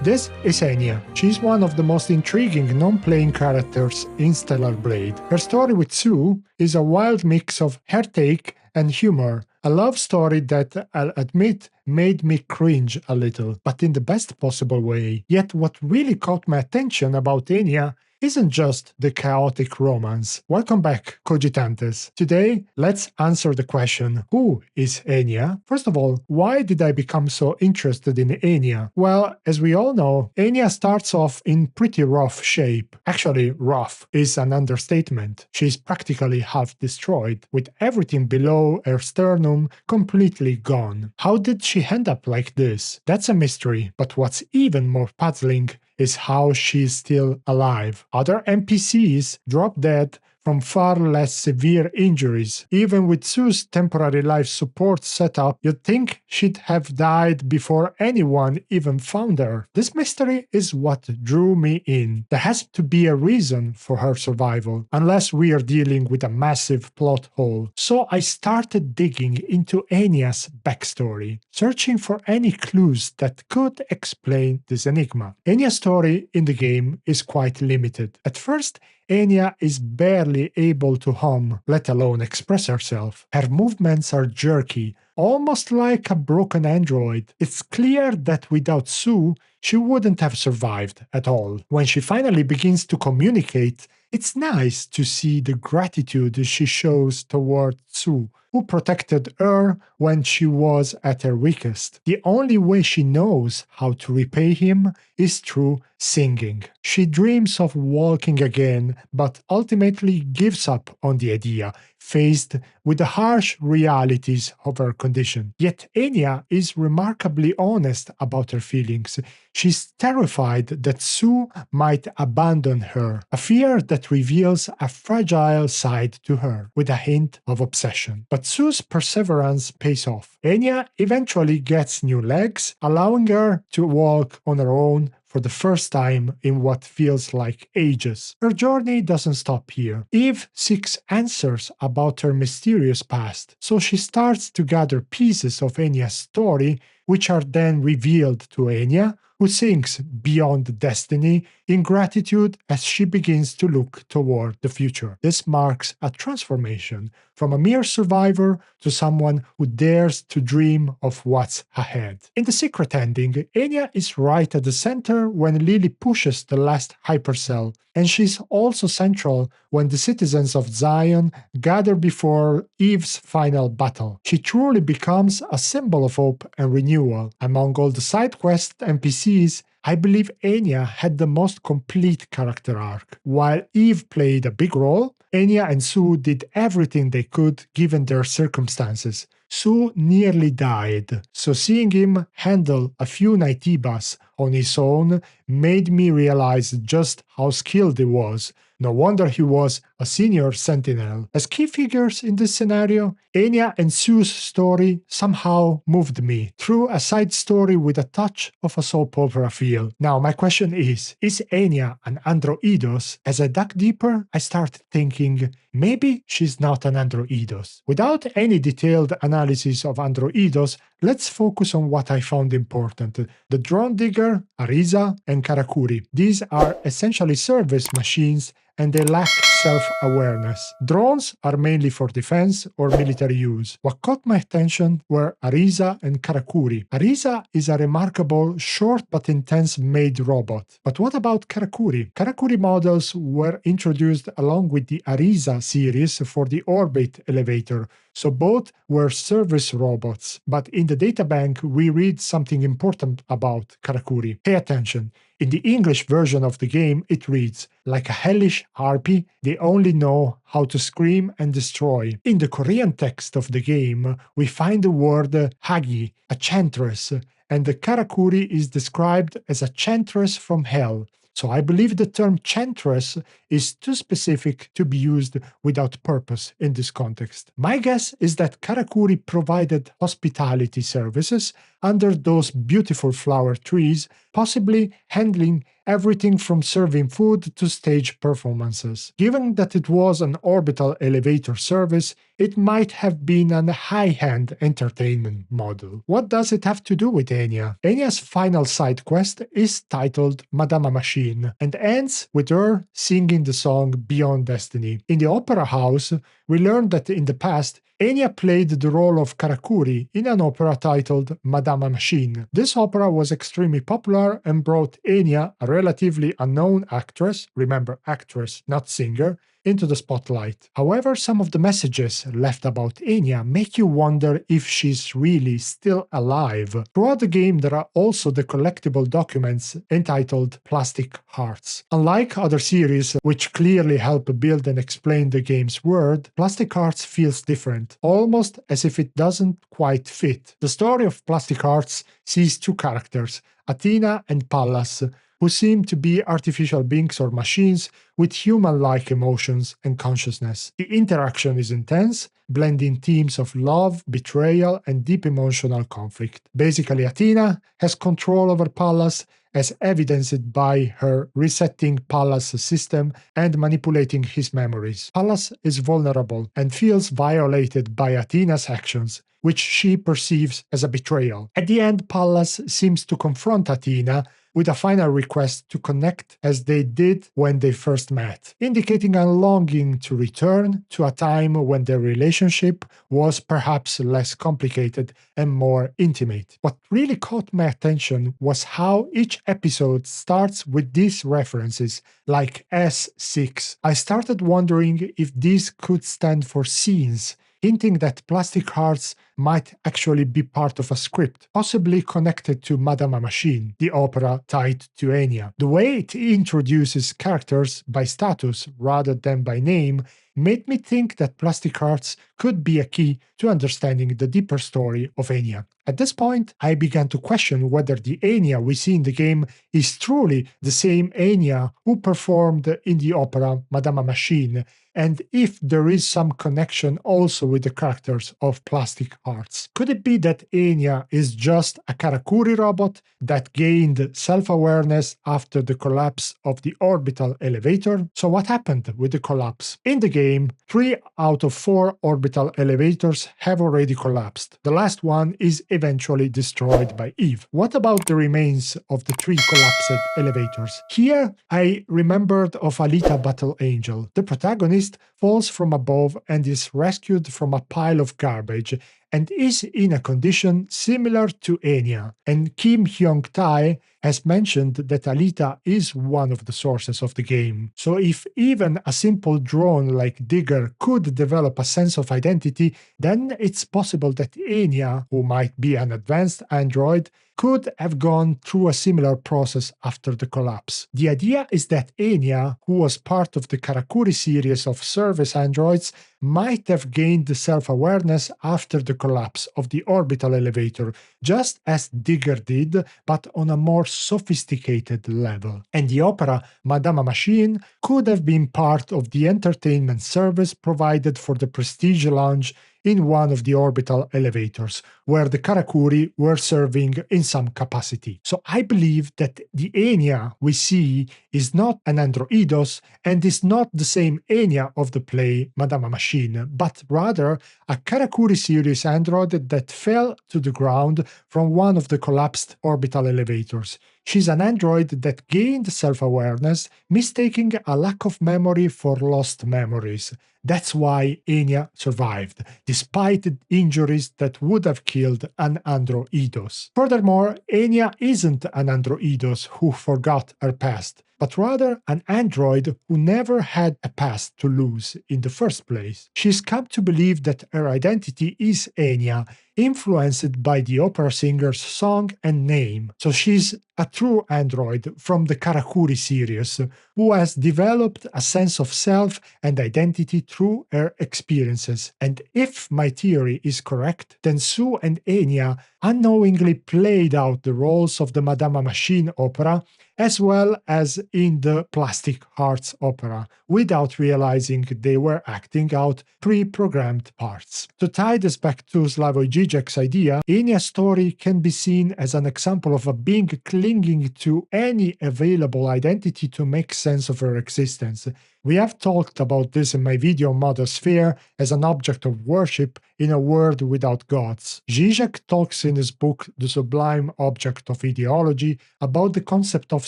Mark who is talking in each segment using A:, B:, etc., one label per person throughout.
A: This is Enya. She's one of the most intriguing non-playing characters in Stellar Blade. Her story with Sue is a wild mix of heartache and humor, a love story that, I'll admit, made me cringe a little, but in the best possible way. Yet what really caught my attention about Enya isn't just the chaotic romance. Welcome back, Cogitantes. Today, let's answer the question, who is Enya? First of all, why did I become so interested in Enya? Well, as we all know, Enya starts off in pretty rough shape. Actually, rough is an understatement. She's practically half destroyed, with everything below her sternum completely gone. How did she end up like this? That's a mystery, but what's even more puzzling is how she's still alive. Other NPCs drop dead from far less severe injuries. Even with Sue's temporary life support setup, you'd think she'd have died before anyone even found her. This mystery is what drew me in. There has to be a reason for her survival, unless we are dealing with a massive plot hole. So I started digging into Enya's backstory, searching for any clues that could explain this enigma. Enya's story in the game is quite limited. At first, Enya is barely able to hum, let alone express herself. Her movements are jerky, almost like a broken android. It's clear that without Sue, she wouldn't have survived at all. When she finally begins to communicate, it's nice to see the gratitude she shows toward Sue, who protected her when she was at her weakest. The only way she knows how to repay him is through singing. She dreams of walking again, but ultimately gives up on the idea, faced with the harsh realities of her condition. Yet Enya is remarkably honest about her feelings. She's terrified that Sue might abandon her, a fear that reveals a fragile side to her, with a hint of obsession. But Sue's perseverance pays off. Enya eventually gets new legs, allowing her to walk on her own for the first time in what feels like ages. Her journey doesn't stop here. Eve seeks answers about her mysterious past, so she starts to gather pieces of Enya's story, which are then revealed to Enya, who sinks beyond destiny in gratitude as she begins to look toward the future. This marks a transformation from a mere survivor to someone who dares to dream of what's ahead. In the secret ending, Enya is right at the center when Lily pushes the last hypercell, and she's also central when the citizens of Zion gather before Eve's final battle. She truly becomes a symbol of hope and renewal. Among all the side quest NPCs, I believe Enya had the most complete character arc. While Eve played a big role, Enya and Sue did everything they could given their circumstances. Sue nearly died, so seeing him handle a few Naitibas on his own made me realize just how skilled he was. No wonder he was a senior sentinel. As key figures in this scenario, Enya and Sue's story somehow moved me through a side story with a touch of a soap opera feel. Now my question is Enya an andro-eidos? As I dug deeper, I started thinking, maybe she's not an andro-eidos. Without any detailed analysis of andro-eidos, let's focus on what I found important. The drone digger, Arisa, and Karakuri. These are essentially service machines and they lack self-awareness. Drones are mainly for defense or military use. What caught my attention were Arisa and Karakuri. Arisa is a remarkable, short but intense maid robot. But what about Karakuri? Karakuri models were introduced along with the Arisa series for the orbit elevator, so both were service robots. But in the databank, we read something important about Karakuri. Pay attention. In the English version of the game, it reads, like a hellish harpy, they only know how to scream and destroy. In the Korean text of the game, we find the word hagi, a chantress, and the Karakuri is described as a chantress from hell. So I believe the term chantress is too specific to be used without purpose in this context. My guess is that Karakuri provided hospitality services under those beautiful flower trees, possibly handling everything from serving food to stage performances. Given that it was an orbital elevator service, it might have been a high-end entertainment model. What does it have to do with Enya? Enya's final side quest is titled Madama Machine and ends with her singing the song Beyond Destiny. In the opera house, we learned that in the past, Enya played the role of Karakuri in an opera titled Madama Machine. This opera was extremely popular and brought Enya, a relatively unknown actress, remember actress, not singer, into the spotlight. However, some of the messages left about Enya make you wonder if she's really still alive. Throughout the game, there are also the collectible documents entitled Plastic Hearts. Unlike other series, which clearly help build and explain the game's world, Plastic Hearts feels different, almost as if it doesn't quite fit. The story of Plastic Hearts sees two characters, Athena and Pallas, who seem to be artificial beings or machines with human-like emotions and consciousness. The interaction is intense, blending themes of love, betrayal, and deep emotional conflict. Basically, Athena has control over Pallas, as evidenced by her resetting Pallas' system and manipulating his memories. Pallas is vulnerable and feels violated by Athena's actions, which she perceives as a betrayal. At the end, Pallas seems to confront Athena with a final request to connect as they did when they first met, indicating a longing to return to a time when their relationship was perhaps less complicated and more intimate. What really caught my attention was how each episode starts with these references, like S6. I started wondering if these could stand for scenes, hinting that Plastic Hearts might actually be part of a script, possibly connected to Madama Machine, the opera tied to Enya. The way it introduces characters by status rather than by name made me think that Plastic Hearts could be a key to understanding the deeper story of Enya. At this point, I began to question whether the Enya we see in the game is truly the same Enya who performed in the opera Madama Machine, and if there is some connection also with the characters of Plastic Hearts. Could it be that Enya is just a Karakuri robot that gained self-awareness after the collapse of the orbital elevator? So what happened with the collapse? In the game, 3 out of 4 orbital elevators have already collapsed. The last one is eventually destroyed by Eve. What about the remains of the 3 collapsed elevators? Here, I remembered of Alita Battle Angel. The protagonist falls from above and is rescued from a pile of garbage and is in a condition similar to Enya. And Kim Hyung-tae has mentioned that Alita is one of the sources of the game. So if even a simple drone like Digger could develop a sense of identity, then it's possible that Enya, who might be an advanced android, could have gone through a similar process after the collapse. The idea is that Enya, who was part of the Karakuri series of service androids, might have gained self-awareness after the collapse of the orbital elevator, just as Digger did, but on a more sophisticated level. And the opera Madama Machine could have been part of the entertainment service provided for the Prestige Lounge in one of the orbital elevators, where the Karakuri were serving in some capacity. So I believe that the Enya we see is not an andro-eidos and is not the same Enya of the play Madama Machine, but rather a Karakuri series android that fell to the ground from one of the collapsed orbital elevators. She's an android that gained self-awareness, mistaking a lack of memory for lost memories. That's why Enya survived, despite injuries that would have killed an andro-eidos. Furthermore, Enya isn't an andro-eidos who forgot her past, but rather an android who never had a past to lose in the first place. She's come to believe that her identity is Enya, influenced by the opera singer's song and name. So she's a true android from the Karakuri series, who has developed a sense of self and identity through her experiences. And if my theory is correct, then Sue and Enya unknowingly played out the roles of the Madama Machine opera as well as in the Plastic Hearts opera, without realizing they were acting out pre-programmed parts. To tie this back to Slavoj Žižek's idea, Enya's story can be seen as an example of a being clinging to any available identity to make sense of her existence. We have talked about this in my video on Mother Sphere as an object of worship in a world without gods. Žižek talks in his book The Sublime Object of Ideology about the concept of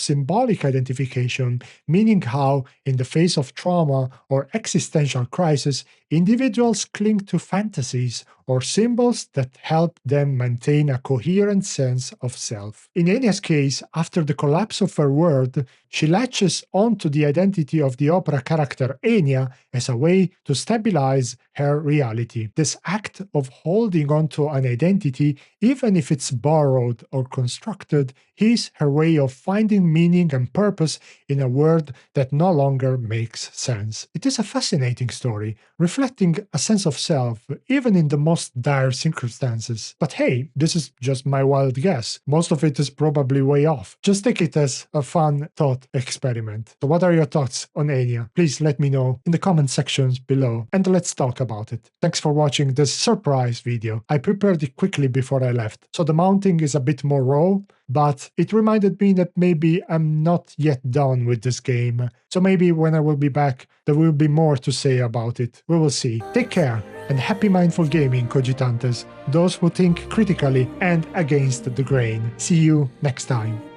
A: symbolic identification, meaning how, in the face of trauma or existential crisis, individuals cling to fantasies or symbols that help them maintain a coherent sense of self. In Enya's case, after the collapse of her world, she latches onto the identity of the opera character Enya as a way to stabilize her reality. This act of holding onto an identity, even if it's borrowed or constructed, is her way of finding meaning and purpose in a world that no longer makes sense. It is a fascinating story, reflecting a sense of self, even in the most dire circumstances. But hey, this is just my wild guess. Most of it is probably way off. Just take it as a fun thought experiment. So what are your thoughts on Enya? Please let me know in the comment sections below, and let's talk about it. Thanks for watching this surprise video. I prepared it quickly before I left, so the mounting is a bit more raw, but it reminded me that maybe I'm not yet done with this game. So maybe when I will be back, there will be more to say about it. We will see. Take care, and happy mindful gaming, Cogitantes, those who think critically and against the grain. See you next time.